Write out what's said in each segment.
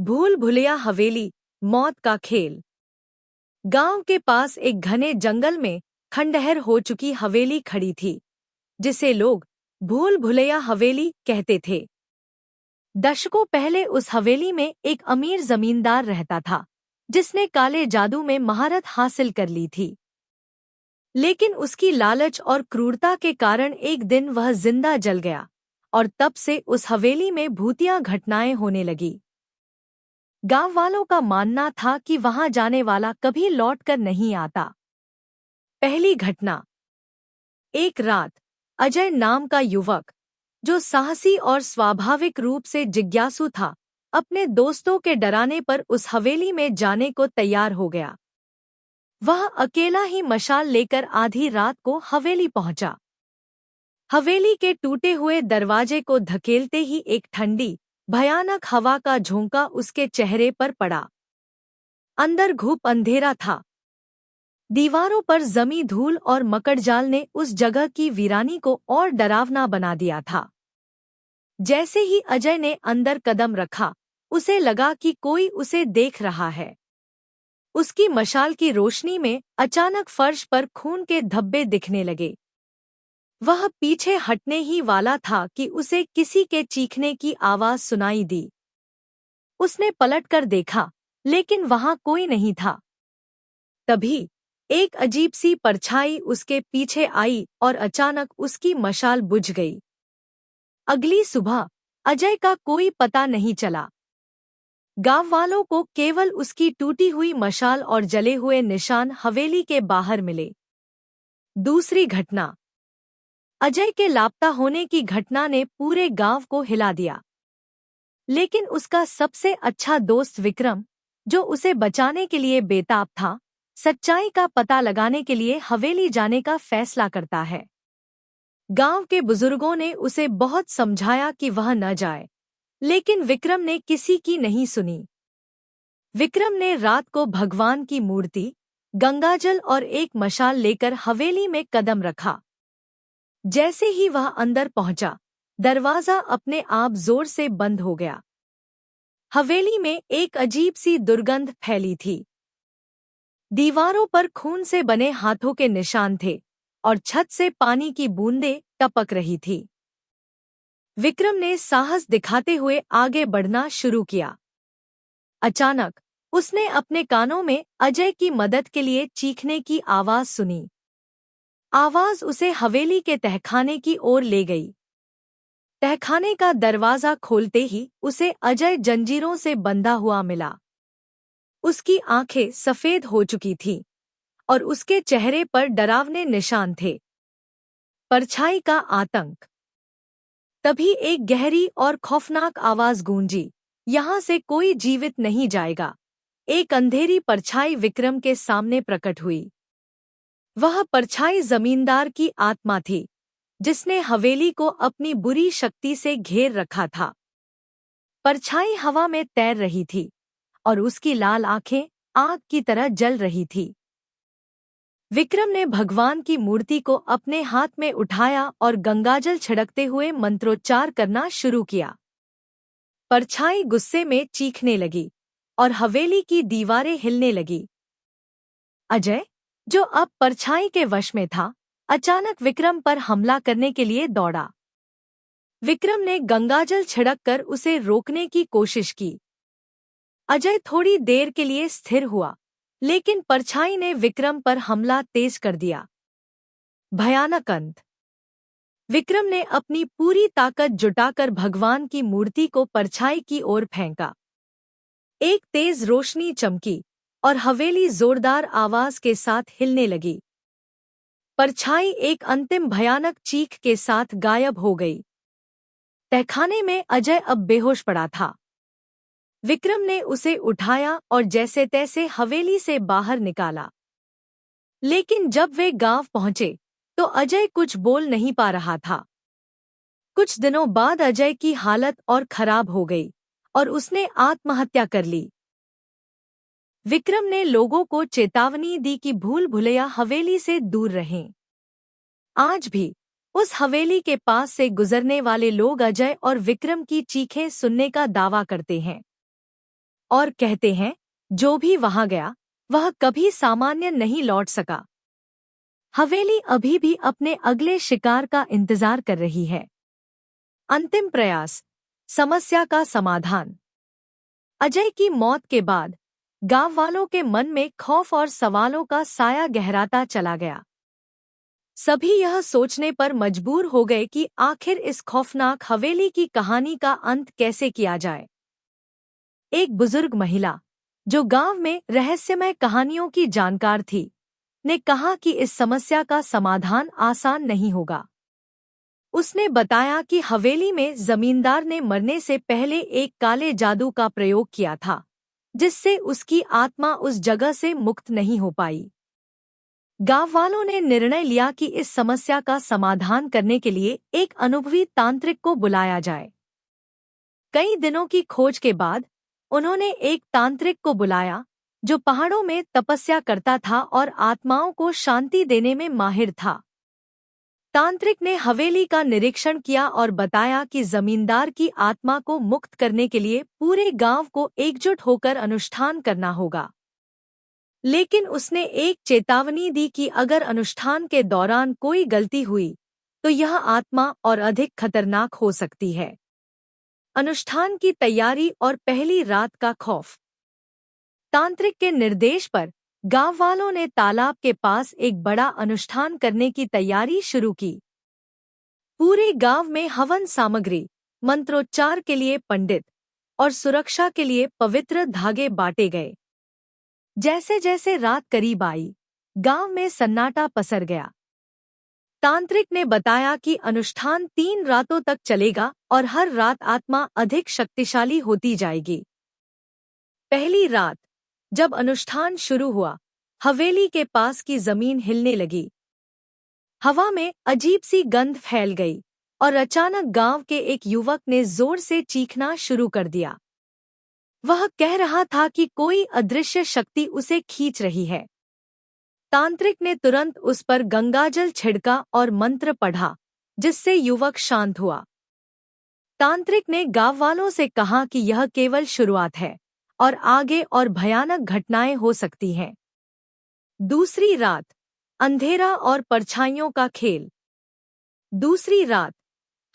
भूल भुलैया हवेली, मौत का खेल। गांव के पास एक घने जंगल में खंडहर हो चुकी हवेली खड़ी थी, जिसे लोग भूल भुलैया हवेली कहते थे। दशकों पहले उस हवेली में एक अमीर जमींदार रहता था, जिसने काले जादू में महारत हासिल कर ली थी। लेकिन उसकी लालच और क्रूरता के कारण एक दिन वह जिंदा जल गया, और तब से उस हवेली में भूतिया घटनाएं होने लगी। गांव वालों का मानना था कि वहां जाने वाला कभी लौटकर नहीं आता। पहली घटना। एक रात अजय नाम का युवक, जो साहसी और स्वाभाविक रूप से जिज्ञासु था, अपने दोस्तों के डराने पर उस हवेली में जाने को तैयार हो गया। वह अकेला ही मशाल लेकर आधी रात को हवेली पहुंचा। हवेली के टूटे हुए दरवाजे को धकेलते ही एक ठंडी, भयानक हवा का झोंका उसके चेहरे पर पड़ा। अंदर घुप अंधेरा था। दीवारों पर जमी धूल और मकड़जाल ने उस जगह की वीरानी को और डरावना बना दिया था। जैसे ही अजय ने अंदर कदम रखा, उसे लगा कि कोई उसे देख रहा है। उसकी मशाल की रोशनी में अचानक फर्श पर खून के धब्बे दिखने लगे। वह पीछे हटने ही वाला था कि उसे किसी के चीखने की आवाज सुनाई दी। उसने पलटकर देखा, लेकिन वहां कोई नहीं था। तभी एक अजीब सी परछाई उसके पीछे आई और अचानक उसकी मशाल बुझ गई। अगली सुबह अजय का कोई पता नहीं चला। गांव वालों को केवल उसकी टूटी हुई मशाल और जले हुए निशान हवेली के बाहर मिले। दूसरी घटना। अजय के लापता होने की घटना ने पूरे गांव को हिला दिया। लेकिन उसका सबसे अच्छा दोस्त विक्रम, जो उसे बचाने के लिए बेताब था, सच्चाई का पता लगाने के लिए हवेली जाने का फैसला करता है। गांव के बुजुर्गों ने उसे बहुत समझाया कि वह न जाए, लेकिन विक्रम ने किसी की नहीं सुनी। विक्रम ने रात को भगवान की मूर्ति, गंगाजल और एक मशाल लेकर हवेली में कदम रखा। जैसे ही वह अंदर पहुंचा, दरवाजा अपने आप जोर से बंद हो गया। हवेली में एक अजीब सी दुर्गंध फैली थी। दीवारों पर खून से बने हाथों के निशान थे और छत से पानी की बूंदें टपक रही थी। विक्रम ने साहस दिखाते हुए आगे बढ़ना शुरू किया। अचानक उसने अपने कानों में अजय की मदद के लिए चीखने की आवाज सुनी। आवाज उसे हवेली के तहखाने की ओर ले गई। तहखाने का दरवाजा खोलते ही उसे अजय जंजीरों से बंधा हुआ मिला। उसकी आंखें सफेद हो चुकी थीं और उसके चेहरे पर डरावने निशान थे। परछाई का आतंक। तभी एक गहरी और खौफनाक आवाज गूंजी, यहाँ से कोई जीवित नहीं जाएगा। एक अंधेरी परछाई विक्रम के सामने प्रकट हुई। वह परछाई जमींदार की आत्मा थी, जिसने हवेली को अपनी बुरी शक्ति से घेर रखा था। परछाई हवा में तैर रही थी और उसकी लाल आंखें आग की तरह जल रही थी। विक्रम ने भगवान की मूर्ति को अपने हाथ में उठाया और गंगाजल छिड़कते हुए मंत्रोच्चार करना शुरू किया। परछाई गुस्से में चीखने लगी और हवेली की दीवारें हिलने लगी। अजय, जो अब परछाई के वश में था, अचानक विक्रम पर हमला करने के लिए दौड़ा। विक्रम ने गंगाजल छिड़ककर उसे रोकने की कोशिश की। अजय थोड़ी देर के लिए स्थिर हुआ, लेकिन परछाई ने विक्रम पर हमला तेज कर दिया। भयानक अंत। विक्रम ने अपनी पूरी ताकत जुटाकर भगवान की मूर्ति को परछाई की ओर फेंका। एक तेज रोशनी चमकी और हवेली जोरदार आवाज के साथ हिलने लगी। परछाई एक अंतिम भयानक चीख के साथ गायब हो गई। तहखाने में अजय अब बेहोश पड़ा था। विक्रम ने उसे उठाया और जैसे तैसे हवेली से बाहर निकाला। लेकिन जब वे गांव पहुंचे, तो अजय कुछ बोल नहीं पा रहा था। कुछ दिनों बाद अजय की हालत और खराब हो गई और उसने आत्महत्या कर ली। विक्रम ने लोगों को चेतावनी दी कि भूल भुलैया हवेली से दूर रहें। आज भी उस हवेली के पास से गुजरने वाले लोग अजय और विक्रम की चीखें सुनने का दावा करते हैं। और कहते हैं जो भी वहां गया वह कभी सामान्य नहीं लौट सका। हवेली अभी भी अपने अगले शिकार का इंतजार कर रही है। अंतिम प्रयास, समस्या का समाधान। अजय की मौत के बाद गांव वालों के मन में खौफ और सवालों का साया गहराता चला गया। सभी यह सोचने पर मजबूर हो गए कि आखिर इस खौफनाक हवेली की कहानी का अंत कैसे किया जाए। एक बुजुर्ग महिला, जो गांव में रहस्यमय कहानियों की जानकार थी, ने कहा कि इस समस्या का समाधान आसान नहीं होगा। उसने बताया कि हवेली में जमींदार ने मरने से पहले एक काले जादू का प्रयोग किया था, जिससे उसकी आत्मा उस जगह से मुक्त नहीं हो पाई। गांव वालों ने निर्णय लिया कि इस समस्या का समाधान करने के लिए एक अनुभवी तांत्रिक को बुलाया जाए। कई दिनों की खोज के बाद उन्होंने एक तांत्रिक को बुलाया, जो पहाड़ों में तपस्या करता था और आत्माओं को शांति देने में माहिर था। तांत्रिक ने हवेली का निरीक्षण किया और बताया कि जमींदार की आत्मा को मुक्त करने के लिए पूरे गांव को एकजुट होकर अनुष्ठान करना होगा। लेकिन उसने एक चेतावनी दी कि अगर अनुष्ठान के दौरान कोई गलती हुई तो यह आत्मा और अधिक खतरनाक हो सकती है। अनुष्ठान की तैयारी और पहली रात का खौफ। तांत्रिक के निर्देश पर गांव वालों ने तालाब के पास एक बड़ा अनुष्ठान करने की तैयारी शुरू की। पूरे गांव में हवन सामग्री, मंत्रोच्चार के लिए पंडित और सुरक्षा के लिए पवित्र धागे बांटे गए। जैसे जैसे रात करीब आई, गांव में सन्नाटा पसर गया। तांत्रिक ने बताया कि अनुष्ठान 3 रातों तक चलेगा और हर रात आत्मा अधिक शक्तिशाली होती जाएगी। पहली रात, जब अनुष्ठान शुरू हुआ, हवेली के पास की जमीन हिलने लगी। हवा में अजीब सी गंध फैल गई और अचानक गांव के एक युवक ने जोर से चीखना शुरू कर दिया। वह कह रहा था कि कोई अदृश्य शक्ति उसे खींच रही है। तांत्रिक ने तुरंत उस पर गंगाजल छिड़का और मंत्र पढ़ा, जिससे युवक शांत हुआ। तांत्रिक ने गांव वालों से कहा कि यह केवल शुरुआत है और आगे और भयानक घटनाएं हो सकती हैं। दूसरी रात, अंधेरा और परछाइयों का खेल। दूसरी रात,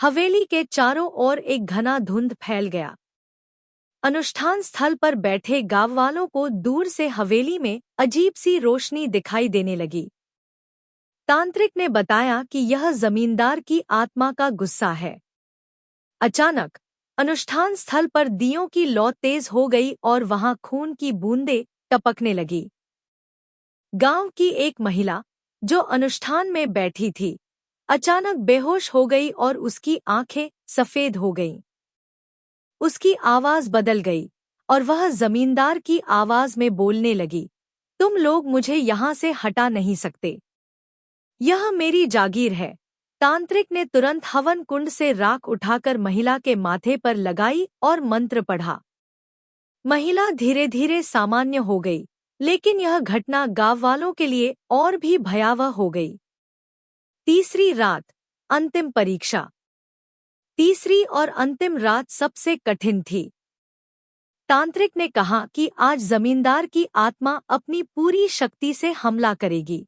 हवेली के चारों ओर एक घना धुंध फैल गया। अनुष्ठान स्थल पर बैठे गांव वालों को दूर से हवेली में अजीब सी रोशनी दिखाई देने लगी। तांत्रिक ने बताया कि यह जमींदार की आत्मा का गुस्सा है। अचानक अनुष्ठान स्थल पर दियों की लौ तेज हो गई और वहां खून की बूंदें टपकने लगी। गांव की एक महिला, जो अनुष्ठान में बैठी थी, अचानक बेहोश हो गई और उसकी आंखें सफेद हो गईं। उसकी आवाज बदल गई और वह जमींदार की आवाज में बोलने लगी, तुम लोग मुझे यहाँ से हटा नहीं सकते, यह मेरी जागीर है। तांत्रिक ने तुरंत हवन कुंड से राख उठाकर महिला के माथे पर लगाई और मंत्र पढ़ा। महिला धीरे धीरे सामान्य हो गई, लेकिन यह घटना गांव वालों के लिए और भी भयावह हो गई। तीसरी रात, अंतिम परीक्षा। तीसरी और अंतिम रात सबसे कठिन थी। तांत्रिक ने कहा कि आज जमींदार की आत्मा अपनी पूरी शक्ति से हमला करेगी।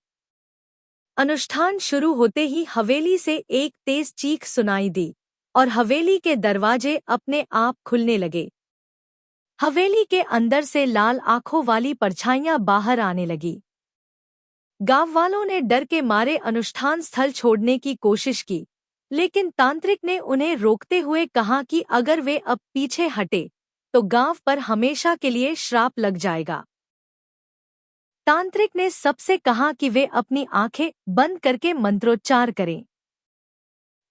अनुष्ठान शुरू होते ही हवेली से एक तेज चीख सुनाई दी और हवेली के दरवाजे अपने आप खुलने लगे। हवेली के अंदर से लाल आंखों वाली परछाइयां बाहर आने लगी। गांव वालों ने डर के मारे अनुष्ठान स्थल छोड़ने की कोशिश की, लेकिन तांत्रिक ने उन्हें रोकते हुए कहा कि अगर वे अब पीछे हटे तो गांव पर हमेशा के लिए श्राप लग जाएगा। तांत्रिक ने सबसे कहा कि वे अपनी आंखें बंद करके मंत्रोच्चार करें।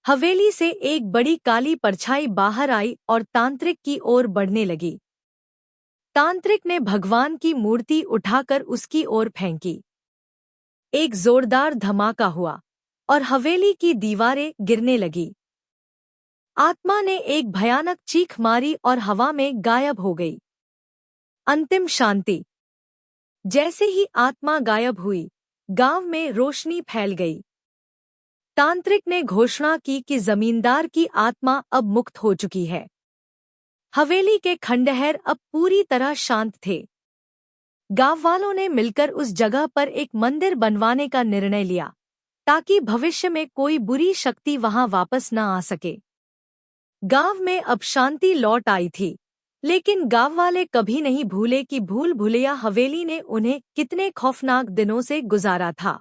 हवेली से एक बड़ी काली परछाई बाहर आई और तांत्रिक की ओर बढ़ने लगी। तांत्रिक ने भगवान की मूर्ति उठाकर उसकी ओर फेंकी। एक जोरदार धमाका हुआ और हवेली की दीवारें गिरने लगी। आत्मा ने एक भयानक चीख मारी और हवा में गायब हो गई। अंतिम शांति। जैसे ही आत्मा गायब हुई, गांव में रोशनी फैल गई। तांत्रिक ने घोषणा की कि जमींदार की आत्मा अब मुक्त हो चुकी है। हवेली के खंडहर अब पूरी तरह शांत थे। गांव वालों ने मिलकर उस जगह पर एक मंदिर बनवाने का निर्णय लिया, ताकि भविष्य में कोई बुरी शक्ति वहां वापस न आ सके। गांव में अब शांति लौट आई थी, लेकिन गांव वाले कभी नहीं भूले कि भूल भुलैया हवेली ने उन्हें कितने खौफनाक दिनों से गुजारा था।